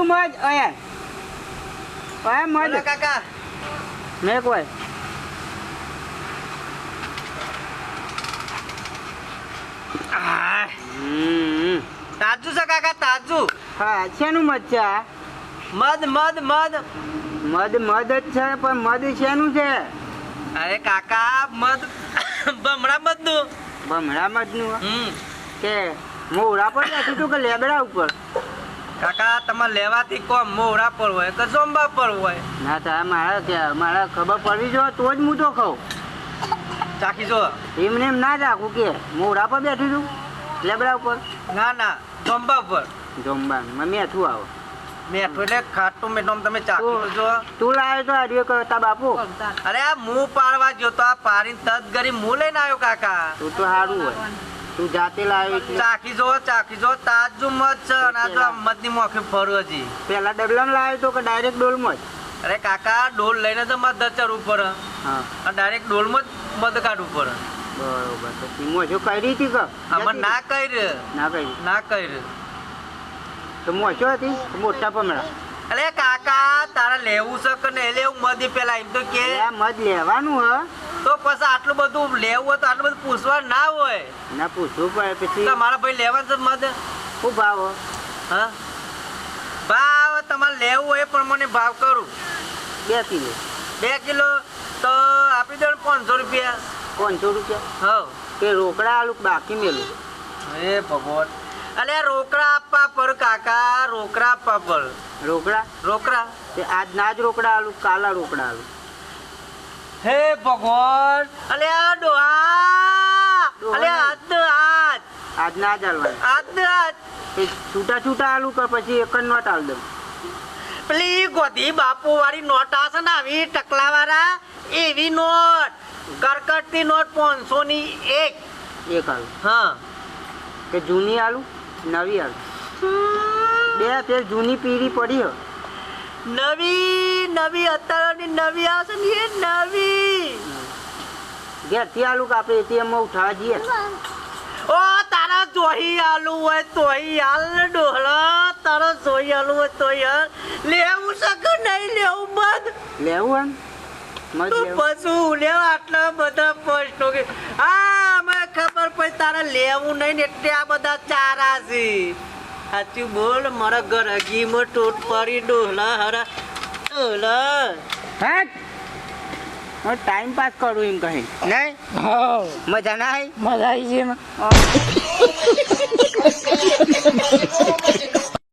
તાજુ મજ અહીંયા મજ કાકા મેં કોઈ તાજુ છે કાકા તાજુ. હા શેનું મધ છે આ મધ મધ મધ મધ મધ જ છે પણ મધ શેનું છે અરે કાકા મધ બમણા મધ નું ભમરા મધનું કે મોરા પર બેઠું તું કે લેબડા ઉપર કાકા તમારે લેવાથી કોમ મોરા પર હોય કે જોંબા પર હોય. ના તારા મારા ખબર પડવી જો તો જ હું તો ખાઉં. ચાખી જો. એમને એમ ના રાખું કે મોરા પર બેઠું તું લેબડા ઉપર. ના ના જોંબા પર જમવા મેઠું આવો મેઠું એટલે ખાટું મેઠું તમે ચાખી જો. તું લાવ્યો તો આડિયો કરતા બાપુ. અરે આ મું પાડવા ગયો તો આ પાડીને તત ગરી મું લઈને આવ્યો કાકા. તું તો સારું હોય તું જાતે લાવ્યો એટલે. ચાખી જો તાજુ મધ છે અને આ તો મધની મોખી ફરું હજી. પેલા ડબલામાં લાવ્યો તો કે ડાયરેક્ટ ડોલમાં જ. અરે કાકા ડોલ લઈને તો મધ ચડવું પડે હા અને ડાયરેક્ટ ડોલમાં જ મધ કાઢવું પડે. બરોબર તો મોજો કરી હતી કે આમાં ના કરી ના કરી ના કરી તો મોજો હતી મોટા પમડા. અરે કાકા તારે લેવું છે કે નહીં લેવું મધ પેલા એમ તો કે આ મધ લેવાનું હ તો પછી આટલું બધું લેવું હોય તો આટલું બધું પૂછવા ના હોય. ના પૂછવું પડે પછી તમારા ભાઈ લેવાનું છે મધ. શું ભાવ હા ભાવ તમારે લેવું હોય પણ મને ભાવ કરું 2 કિલો 2 કિલો તો આપી દો 500 રૂપિયા. 500 રૂપિયા હા કે રોકડા આલુ બાકી મેલું. હે ભગવાન અલે રોકડા આપવા પર કાકા રોકડા આપવા પર. રોકડા તે આજ ના જ રોકડા આલુ કાલા રોકડા આલુ. હે ભગવાન અલે આ ડોહા અલે આજ આજ ના જ આલવાનું. આજ તે છૂટા આલુ કે પછી એક જ નોટ આલ દઉં. પેલી ગોધી બાપુ વાળી નોટ આવશે ને આવી ટકલા વાળા એવી નોટ કરકટતી નોટ 500 ની એક આલુ. હા કે જૂની આલુ નવી આલુ. બે ફેર જૂની પીરી પડી હો. નવી અત્યારની નવી આવશે ને એ નવી ઘેરથી આલુ કે આપણે એટીએમ માં ઉઠાવા જઈએ. ઓ તારા જોઈ આલુ હોય તોય હાલ ડોહલા તારા જોઈ આલુ હોય તોય લેવું છે કે નહીં લેવું મત લેવું એમ તું પશુ લેવા આટલા બધા પ્રશ્નો કે હા મને ખબર પડી તારે લેવું નહીં ને એટલે આ બધા ચારા છે. સાચું બોલ મારા ઘર હગીમાં ટોટ પડી ડોહલા હરા ડોહલા ટાઈમ પાસ કરું એમ કહી નહીં મજા ના આવી મજા આવી છે